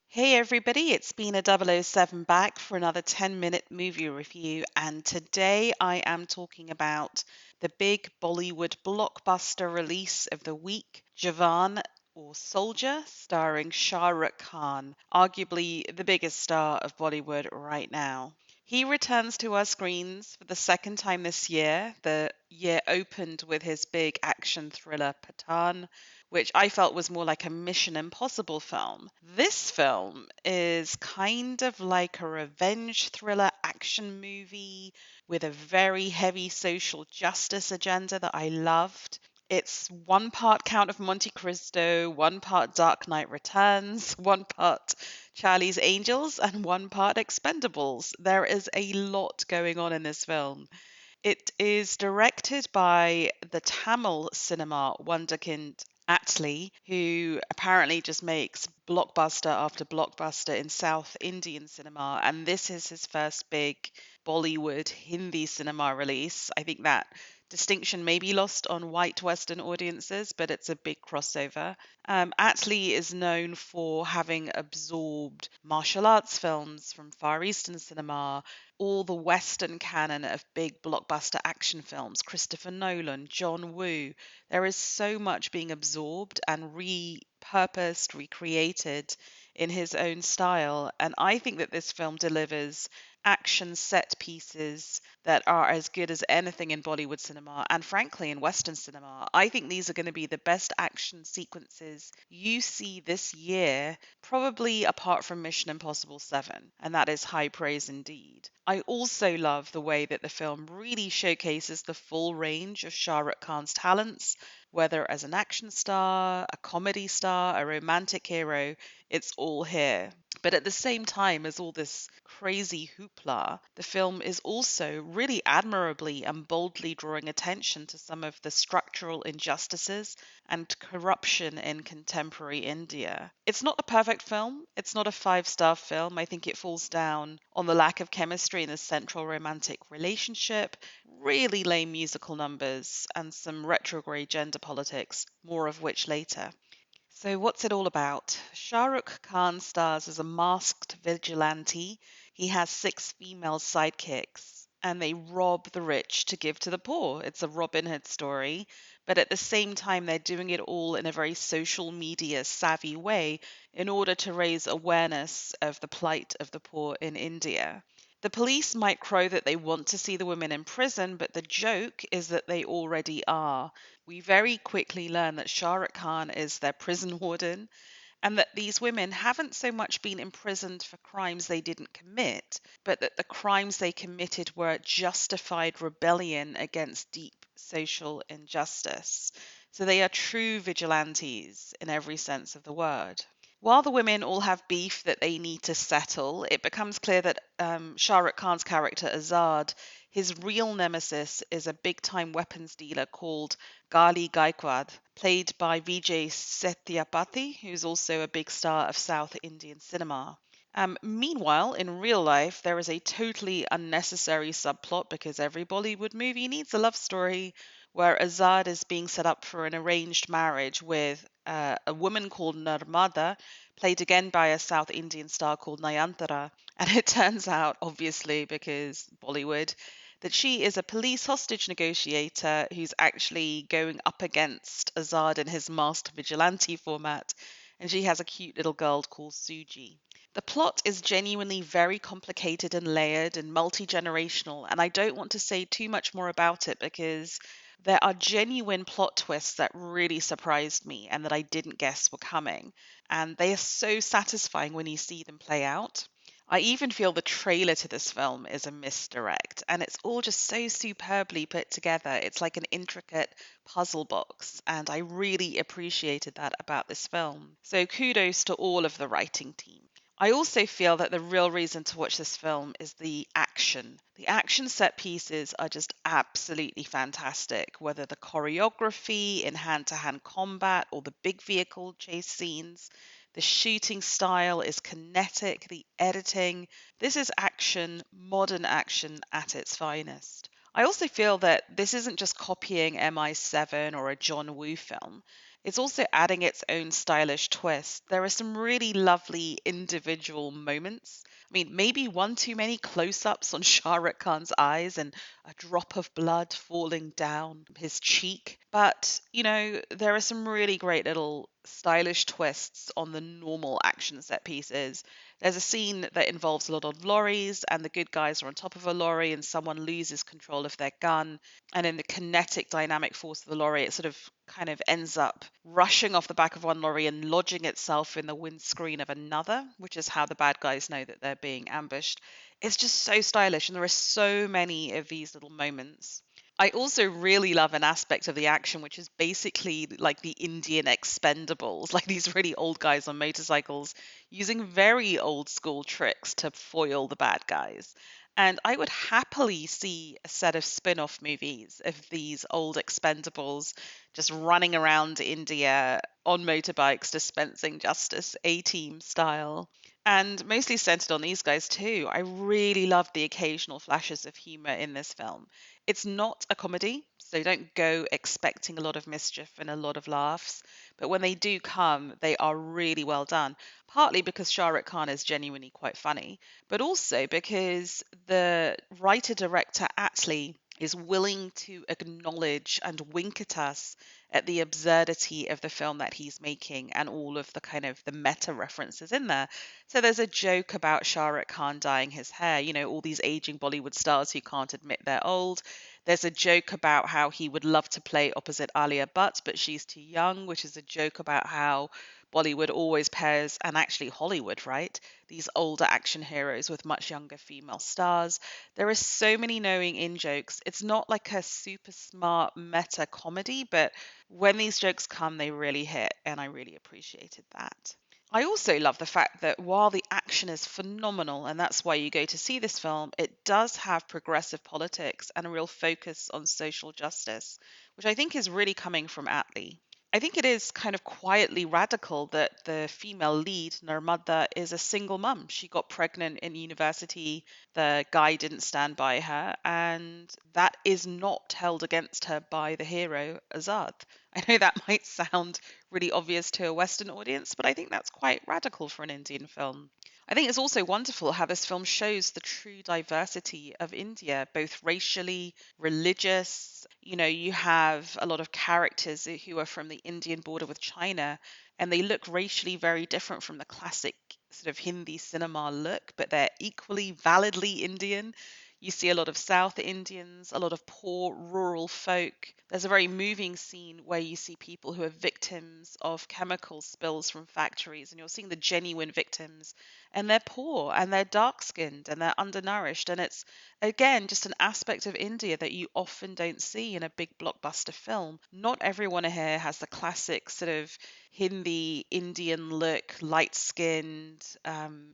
Hey everybody, it's been a 007 back for another 10-minute movie review, and today I am talking about the big Bollywood blockbuster release of the week, Jawan or Soldier, starring Shah Rukh Khan, arguably the biggest star of Bollywood right now. He returns to our screens for the second time this year. The year opened with his big action thriller Pathan, which I felt was more like a Mission Impossible film. This film is kind of like a revenge thriller action movie with a very heavy social justice agenda that I loved. It's one part Count of Monte Cristo, one part Dark Knight Returns, one part Charlie's Angels, and one part Expendables. There is a lot going on in this film. It is directed by the Tamil cinema wunderkind Atlee, who apparently just makes blockbuster after blockbuster in South Indian cinema. And this is his first big Bollywood Hindi cinema release. I think that distinction may be lost on white Western audiences, but it's a big crossover. Atlee is known for having absorbed martial arts films from Far Eastern cinema, all the Western canon of big blockbuster action films, Christopher Nolan, John Woo. There is so much being absorbed and repurposed, recreated in his own style. And I think that this film delivers action set pieces that are as good as anything in Bollywood cinema and frankly in Western cinema. I think these are going to be the best action sequences you see this year, probably apart from Mission Impossible 7, and that is high praise indeed. I also love the way that the film really showcases the full range of Shah Rukh Khan's talents, whether as an action star, a comedy star, a romantic hero, it's all here. But at the same time as all this crazy hoopla, the film is also really admirably and boldly drawing attention to some of the structural injustices and corruption in contemporary India. It's not the perfect film. It's not a five-star film. I think it falls down on the lack of chemistry in the central romantic relationship, really lame musical numbers, and some retrograde gender politics, more of which later. So, what's it all about? Shah Rukh Khan stars as a masked vigilante. He has six female sidekicks, and they rob the rich to give to the poor. It's a Robin Hood story, but at the same time, they're doing it all in a very social media savvy way in order to raise awareness of the plight of the poor in India. The police might crow that they want to see the women in prison, but the joke is that they already are. We very quickly learn that Shah Rukh Khan is their prison warden and that these women haven't so much been imprisoned for crimes they didn't commit, but that the crimes they committed were justified rebellion against deep social injustice. So they are true vigilantes in every sense of the word. While the women all have beef that they need to settle, it becomes clear that Shah Rukh Khan's character Azad, his real nemesis is a big-time weapons dealer called Gali Gaikwad, played by Vijay Sethupathi, who's also a big star of South Indian cinema. Meanwhile, in real life, there is a totally unnecessary subplot because every Bollywood movie needs a love story where Azad is being set up for an arranged marriage with a woman called Narmada, played again by a South Indian star called Nayantara. And it turns out, obviously, because Bollywood, that she is a police hostage negotiator who's actually going up against Azad in his masked vigilante format. And she has a cute little girl called Suji. The plot is genuinely very complicated and layered and multi generational, and I don't want to say too much more about it because there are genuine plot twists that really surprised me and that I didn't guess were coming. And they are so satisfying when you see them play out. I even feel the trailer to this film is a misdirect, and it's all just so superbly put together. It's like an intricate puzzle box, and I really appreciated that about this film. So kudos to all of the writing team. I also feel that the real reason to watch this film is the action. The action set pieces are just absolutely fantastic, whether the choreography in hand to hand combat or the big vehicle chase scenes. The shooting style is kinetic, the editing. This is action, modern action at its finest. I also feel that this isn't just copying MI7 or a John Woo film. It's also adding its own stylish twist. There are some really lovely individual moments. I mean, maybe one too many close ups on Shah Rukh Khan's eyes and a drop of blood falling down his cheek. But, there are some really great little stylish twists on the normal action set pieces. There's a scene that involves a lot of lorries, and the good guys are on top of a lorry, and someone loses control of their gun. And in the kinetic dynamic force of the lorry, it sort of kind of ends up rushing off the back of one lorry and lodging itself in the windscreen of another, which is how the bad guys know that they're being ambushed. It's just so stylish, and there are so many of these little moments. I also really love an aspect of the action, which is basically like the Indian expendables, like these really old guys on motorcycles using very old school tricks to foil the bad guys. And I would happily see a set of spin off movies of these old expendables just running around India on motorbikes dispensing justice, A team style. And mostly centered on these guys too. I really love the occasional flashes of humor in this film. It's not a comedy, so don't go expecting a lot of mischief and a lot of laughs. But when they do come, they are really well done. Partly because Shah Rukh Khan is genuinely quite funny, but also because the writer director Atlee is willing to acknowledge and wink at us at the absurdity of the film that he's making and all of the kind of the meta references in there. So there's a joke about Shah Rukh Khan dyeing his hair, all these aging Bollywood stars who can't admit they're old. There's a joke about how he would love to play opposite Alia Bhatt, but she's too young, which is a joke about how Bollywood always pairs, and actually Hollywood, right? These older action heroes with much younger female stars. There are so many knowing in jokes. It's not like a super smart meta comedy, but when these jokes come, they really hit, and I really appreciated that. I also love the fact that while the action is phenomenal, and that's why you go to see this film, it does have progressive politics and a real focus on social justice, which I think is really coming from Atlee. I think it is kind of quietly radical that the female lead, Narmada, is a single mum. She got pregnant in university, the guy didn't stand by her, and that is not held against her by the hero, Azad. I know that might sound really obvious to a Western audience, but I think that's quite radical for an Indian film. I think it's also wonderful how this film shows the true diversity of India, both racially, religious. You have a lot of characters who are from the Indian border with China, and they look racially very different from the classic sort of Hindi cinema look, but they're equally validly Indian. You see a lot of South Indians, a lot of poor rural folk. There's a very moving scene where you see people who are victims of chemical spills from factories, and you're seeing the genuine victims, and they're poor and they're dark skinned and they're undernourished. And it's, again, just an aspect of India that you often don't see in a big blockbuster film. Not everyone here has the classic sort of Hindi Indian look, light skinned,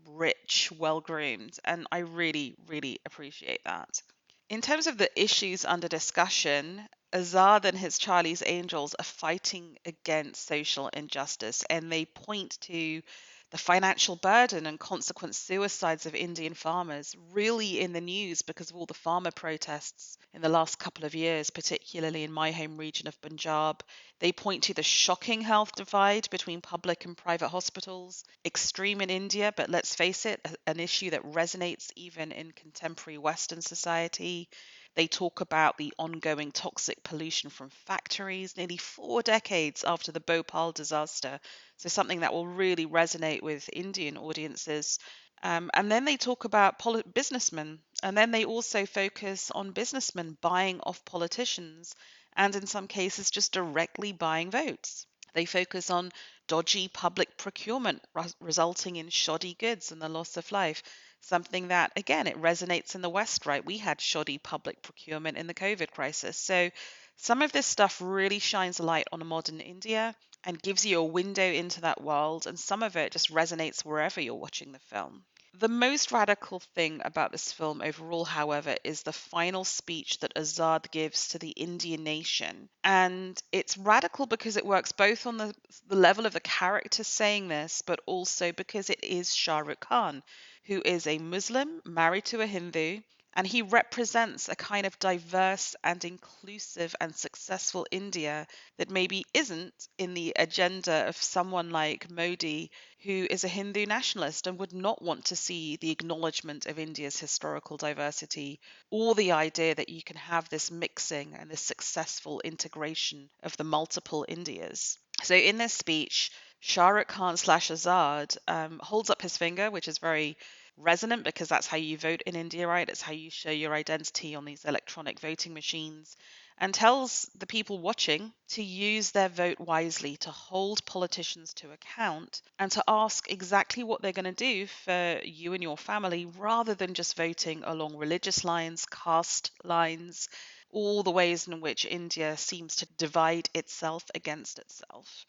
rich, well groomed. And I really, really appreciate that. In terms of the issues under discussion, Azad and his Charlie's Angels are fighting against social injustice, and they point to the financial burden and consequent suicides of Indian farmers, really in the news because of all the farmer protests in the last couple of years, particularly in my home region of Punjab. They point to the shocking health divide between public and private hospitals, extreme in India, but let's face it, an issue that resonates even in contemporary Western society. They talk about the ongoing toxic pollution from factories nearly 4 decades after the Bhopal disaster. So, something that will really resonate with Indian audiences. And then they talk about businessmen. And then they also focus on businessmen buying off politicians and, in some cases, just directly buying votes. They focus on dodgy public procurement resulting in shoddy goods and the loss of life. Something that, again, it resonates in the West, right? We had shoddy public procurement in the COVID crisis. So some of this stuff really shines a light on a modern India and gives you a window into that world. And some of it just resonates wherever you're watching the film. The most radical thing about this film overall, however, is the final speech that Azad gives to the Indian nation. And it's radical because it works both on the level of the character saying this, but also because it is Shah Rukh Khan, who is a Muslim married to a Hindu. And he represents a kind of diverse and inclusive and successful India that maybe isn't in the agenda of someone like Modi, who is a Hindu nationalist and would not want to see the acknowledgement of India's historical diversity, or the idea that you can have this mixing and this successful integration of the multiple Indias. So in this speech, Shah Rukh Khan slash Azad holds up his finger, which is very resonant because that's how you vote in India, right? It's how you show your identity on these electronic voting machines, and tells the people watching to use their vote wisely, to hold politicians to account, and to ask exactly what they're going to do for you and your family rather than just voting along religious lines, caste lines, all the ways in which India seems to divide itself against itself.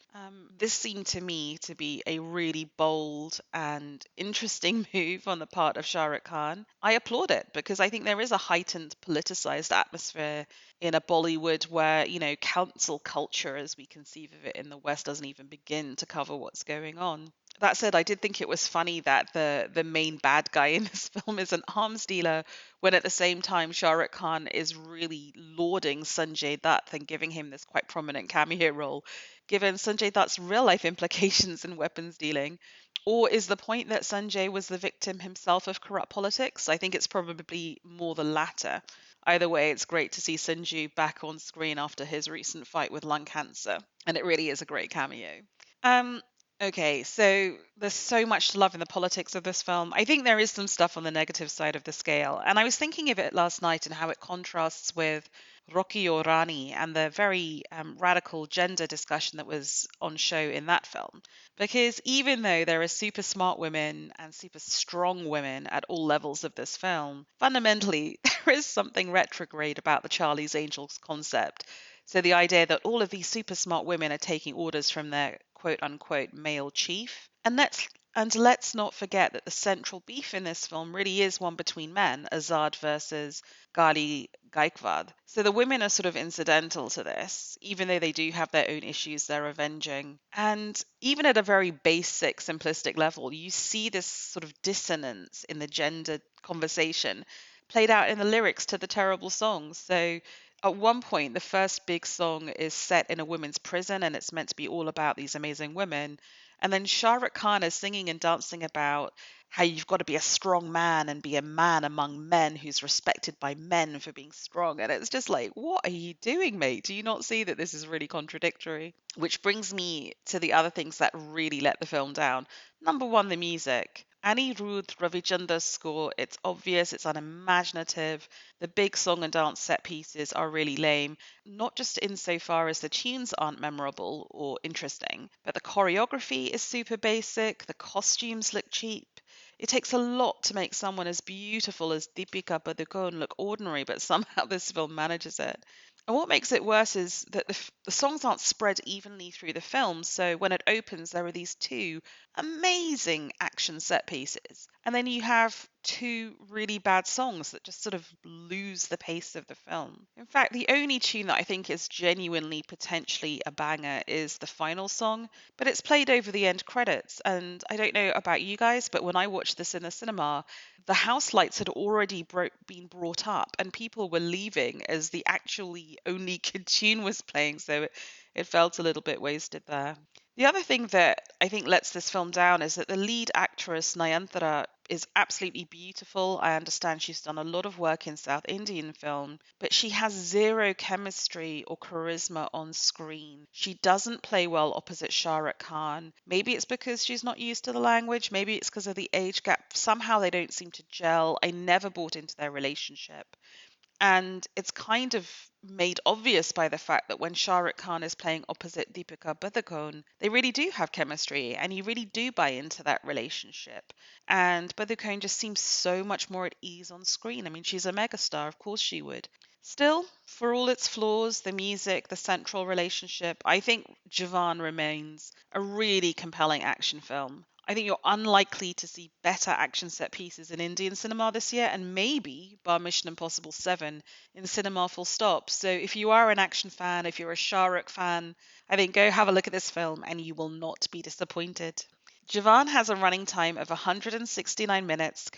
This seemed to me to be a really bold and interesting move on the part of Shah Rukh Khan. I applaud it because I think there is a heightened politicized atmosphere in a Bollywood where, cancel culture as we conceive of it in the West doesn't even begin to cover what's going on. That said, I did think it was funny that the main bad guy in this film is an arms dealer, when at the same time Shah Rukh Khan is really lauding Sanjay Dutt and giving him this quite prominent cameo role, given Sanjay Dutt's real life implications in weapons dealing. Or is the point that Sanjay was the victim himself of corrupt politics? I think it's probably more the latter. Either way, it's great to see Sanjay back on screen after his recent fight with lung cancer, and it really is a great cameo. Um, okay, so there's so much to love in the politics of this film. I think there is some stuff on the negative side of the scale, and I was thinking of it last night and how it contrasts with Rocky or Rani and the very radical gender discussion that was on show in that film. Because even though there are super smart women and super strong women at all levels of this film, fundamentally there is something retrograde about the Charlie's Angels concept. So the idea that all of these super smart women are taking orders from their quote unquote male chief. And let's not forget that the central beef in this film really is one between men, Azad versus Gali Gaikwad. So the women are sort of incidental to this, even though they do have their own issues they're avenging. And even at a very basic, simplistic level, you see this sort of dissonance in the gender conversation played out in the lyrics to the terrible songs. So at one point, the first big song is set in a women's prison and it's meant to be all about these amazing women. And then Shah Rukh Khan is singing and dancing about how you've got to be a strong man and be a man among men who's respected by men for being strong. And it's just like, what are you doing, mate? Do you not see that this is really contradictory? Which brings me to the other things that really let the film down. Number one, the music. Anirudh Ravichandra's score, it's obvious, it's unimaginative. The big song and dance set pieces are really lame, not just insofar as the tunes aren't memorable or interesting, but the choreography is super basic, the costumes look cheap. It takes a lot to make someone as beautiful as Deepika Padukone look ordinary, but somehow this film manages it. And what makes it worse is that the songs aren't spread evenly through the film. So when it opens, there are these two amazing action set pieces. And then you have two really bad songs that just sort of lose the pace of the film. In fact, the only tune that I think is genuinely potentially a banger is the final song, but it's played over the end credits. And I don't know about you guys, but when I watched this in the cinema, the house lights had already been brought up and people were leaving as the actually only good tune was playing. So it felt a little bit wasted there. The other thing that I think lets this film down is that the lead actress, Nayanthara, is absolutely beautiful. I understand she's done a lot of work in South Indian film, but she has zero chemistry or charisma on screen. She doesn't play well opposite Shah Rukh Khan. Maybe it's because she's not used to the language. Maybe it's because of the age gap. Somehow they don't seem to gel. I never bought into their relationship. And it's kind of made obvious by the fact that when Shah Rukh Khan is playing opposite Deepika Padukone, they really do have chemistry and you really do buy into that relationship. And Padukone just seems so much more at ease on screen. I mean, she's a megastar, of course she would. Still, for all its flaws, the music, the central relationship, I think Jawan remains a really compelling action film. I think you're unlikely to see better action set pieces in Indian cinema this year, and maybe, bar Mission Impossible 7, in cinema full stop. So if you are an action fan, if you're a Shah Rukh fan, I think go have a look at this film and you will not be disappointed. Javan has a running time of 169 minutes.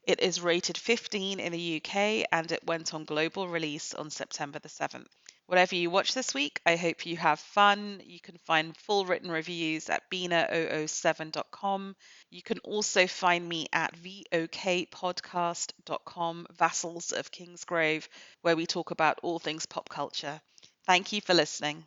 It is rated 15 in the UK and it went on global release on September the 7th. Whatever you watch this week, I hope you have fun. You can find full written reviews at bina007.com. You can also find me at vokpodcast.com, Vassals of Kingsgrove, where we talk about all things pop culture. Thank you for listening.